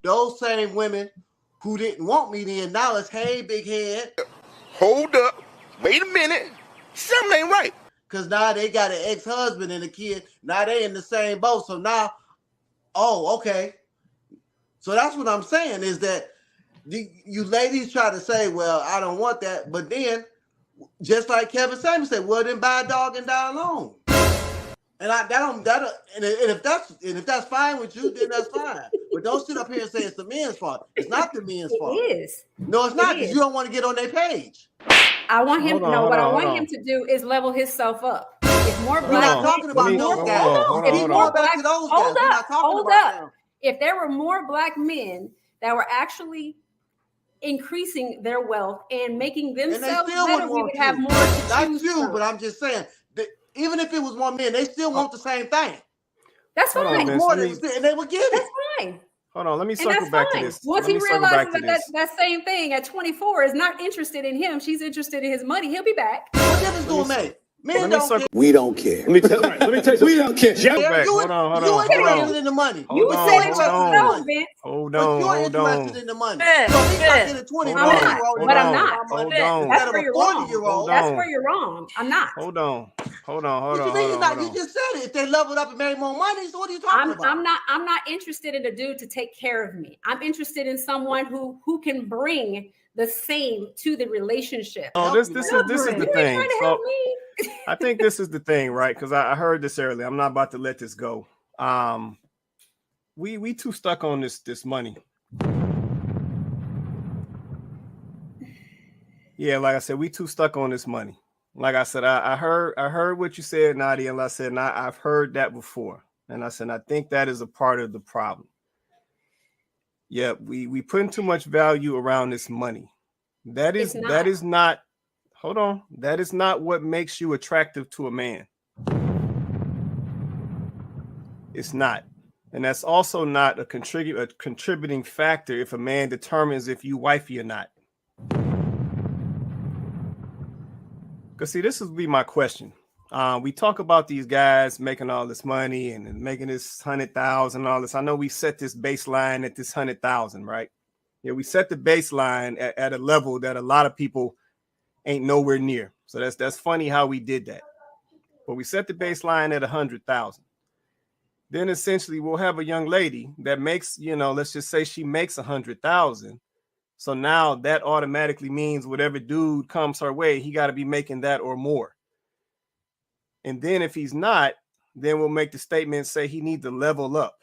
those same women who didn't want me then, now it's, hey, big head. Hold up. Wait a minute. Something ain't right. Because now they got an ex-husband and a kid. Now they in the same boat. So now, oh, okay. So that's what I'm saying is that you ladies try to say, well, I don't want that. But then, just like Kevin Samuels said, well, then buy a dog and die alone. And if that's fine with you, then that's fine. But don't sit up here and say it's the men's fault. It's not the men's fault. It is. No, it's not, because you don't want to get on their page. I want him. What I want him to do is level himself up. If more black, we're not talking about those guys. Hold up. If there were more black men that were actually increasing their wealth and making themselves better, we would have more to choose That's you, from. but I'm just saying that even if it was more men, they still want the same thing. That's fine. And they would give it. That's fine. Hold on, let me circle back to this. Once he realizes that same thing at 24 is not interested in him, she's interested in his money, he'll be back. What difference do it make? Men don't care. We don't care. Let me tell you, we don't care. Hold on. You ain't interested in the money. You said it yourself, Vince. Hold on. You're interested in the money. So he's not getting 20-year-old. But I'm not. That's where you're wrong. That's where you're wrong. I'm not. Hold on. What you mean you're not? You just said it. If they leveled up and made more money, so what are you talking about? I'm not interested in a dude to take care of me. I'm interested in someone who can bring the same to the relationship. Oh, this is the thing. So, I think this is the thing, right? Because I heard this earlier. I'm not about to let this go. We too stuck on this money. Yeah, like I said, we too stuck on this money. Like I said, I heard what you said, Nadia, and I said, I've heard that before. And I said, I think that is a part of the problem. Yeah, we putting too much value around this money. That is not what makes you attractive to a man. It's not. And that's also not a contributing factor if a man determines if you wifey or not. Because see, this would be my question. We talk about these guys making all this money and making this 100,000 and all this. I know we set this baseline at this 100,000, right? Yeah, we set the baseline at a level that a lot of people ain't nowhere near. So that's funny how we did that. But we set the baseline at 100,000. Then essentially we'll have a young lady that makes, let's just say she makes 100,000. So now that automatically means whatever dude comes her way, he got to be making that or more. And then if he's not, then we'll make the statement, say he needs to level up.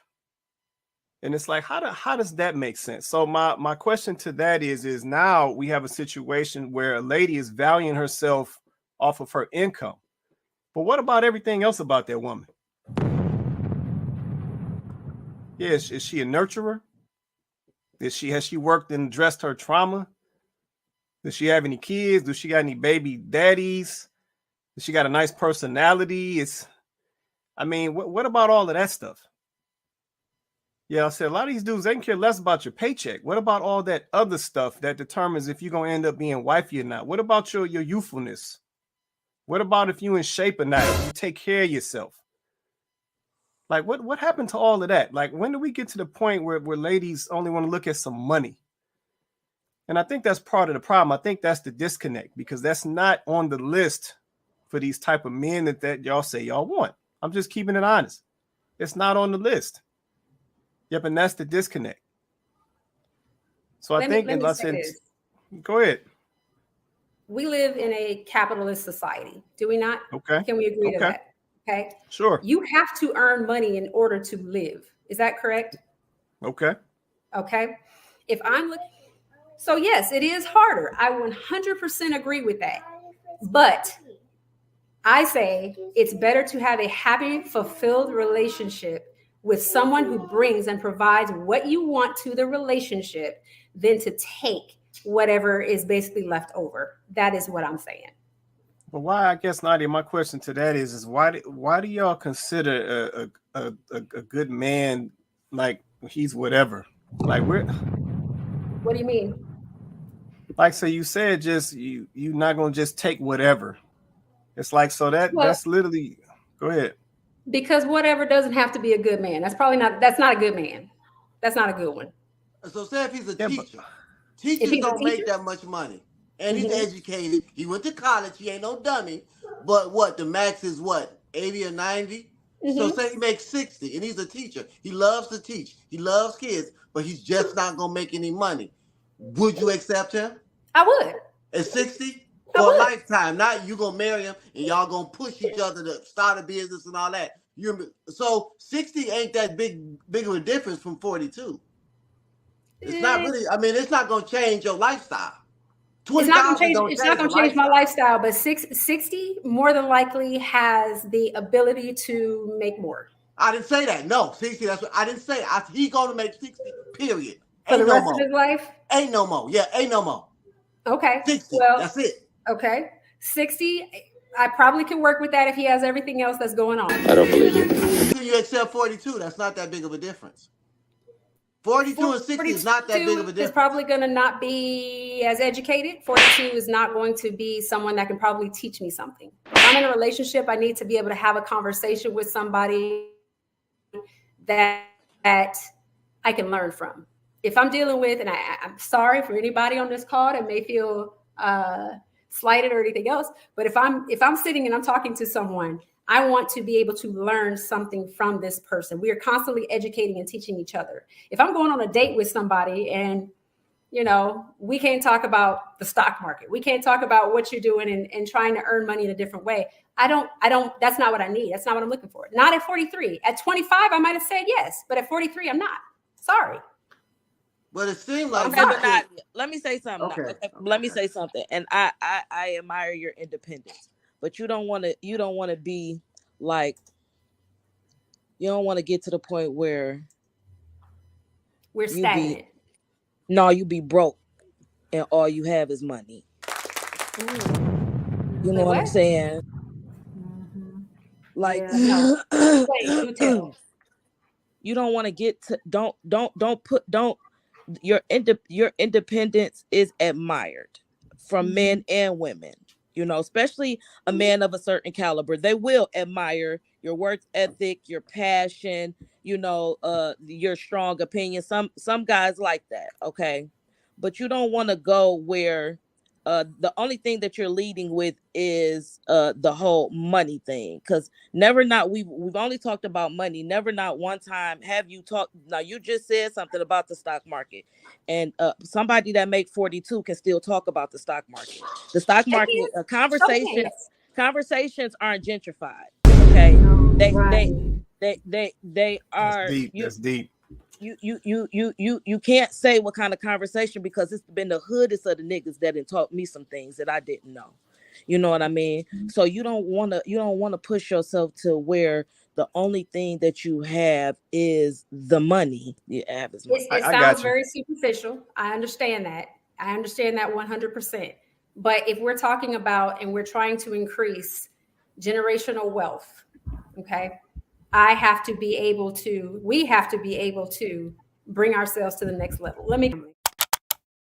And it's like, how does that make sense? So my question to that is now we have a situation where a lady is valuing herself off of her income. But what about everything else about that woman? Yeah, is she a nurturer? Has she worked and addressed her trauma? Does she have any kids? Does she got any baby daddies? Does she got a nice personality? What about all of that stuff? Yeah, I said a lot of these dudes, they can care less about your paycheck. What about all that other stuff that determines if you're going to end up being wifey or not? What about your youthfulness? What about if you in shape or not? If you take care of yourself? Like, what happened to all of that? Like, when do we get to the point where ladies only want to look at some money? And I think that's part of the problem. I think that's the disconnect, because that's not on the list for these type of men that y'all say y'all want. I'm just keeping it honest. It's not on the list. Yep, and that's the disconnect. So I think, go ahead. We live in a capitalist society, do we not? Okay. Can we agree to that? Okay. Sure. You have to earn money in order to live. Is that correct? Okay. Okay. If I'm looking, so yes, it is harder. I 100% agree with that. But I say it's better to have a happy, fulfilled relationship with someone who brings and provides what you want to the relationship than to take whatever is basically left over. That is what I'm saying. But why, I guess, Nadia, my question to that is why do y'all consider a good man like he's whatever? Like, what do you mean? Like, so you said just you're not gonna just take whatever. It's like, so that's literally, go ahead. Because whatever doesn't have to be a good man. That's not a good man. That's not a good one. So say if he's a Yeah, teacher, If teachers he's a don't make teacher, that much money, and he's Mhm. educated. He went to college. He ain't no dummy. But what the max is what 80 or 90. So Mhm. say he makes 60, and he's a teacher. He loves to teach. He loves kids, but he's just not gonna make any money. Would you accept him I would. at 60 I for a would. lifetime? Not you gonna marry him and y'all gonna push each other to start a business and all that. So 60 ain't that big of a difference from 42. It's not Eh, really. I mean, it's not gonna change your lifestyle. It's 20,000 don't It's not change going your to change my lifestyle. lifestyle, but 60 more than likely has the ability to make more I didn't say that. No, 60. That's what I didn't say. He gonna make 60. Period. for the Ain't no rest of more. his life. Ain't no more. Yeah, ain't no more. Okay. 60. Well, That's it. okay. 60, I probably can work with that if he has everything else that's going on. I don't believe you. Can you accept 42? That's not that big of a difference. 42 and 60 is not that big of a 42 is difference. probably going to not be as educated. 42 is not going to be someone that can probably teach me something. If I'm in a relationship, I need to be able to have a conversation with somebody that I can learn from. If I'm dealing with, and I'm sorry for anybody on this call that may feel slighted or anything else, but if I'm sitting and I'm talking to someone, I want to be able to learn something from this person. We are constantly educating and teaching each other. If I'm going on a date with somebody and we can't talk about the stock market, we can't talk about what you're doing and trying to earn money in a different way. I don't, that's not what I need. That's not what I'm looking for. Not at 43. At 25, I might have said yes, but at 43, I'm not. Sorry. But it seemed like Okay, but not. Let me say something. Okay. Okay, let me say something. And I admire your independence, but you don't want to be like, you don't want to get to the point where We're you be stagnant. no, you be broke and all you have is money. You know what I'm saying? Like, Yeah, no. Wait, do tell. you don't want to get to don't your independence is admired from men and women, especially a man of a certain caliber. They will admire your work ethic, your passion, your strong opinion. Some guys like that, okay? But you don't want to go where the only thing that you're leading with is the whole money thing. Because we've only talked about money. Never not one time have you talked. Now you just said something about the stock market, and somebody that make 42 can still talk about the stock market. The stock market conversations aren't gentrified. Okay, they are. That's deep. You can't say what kind of conversation, because it's been the hoodest of the niggas that had taught me some things that I didn't know. You know what I mean? So you don't want to push yourself to where the only thing that you have is the money. You have is money. It sounds very superficial. I understand that. 100%. But if we're talking about and we're trying to increase generational wealth, okay, we have to be able to bring ourselves to the next level. Let me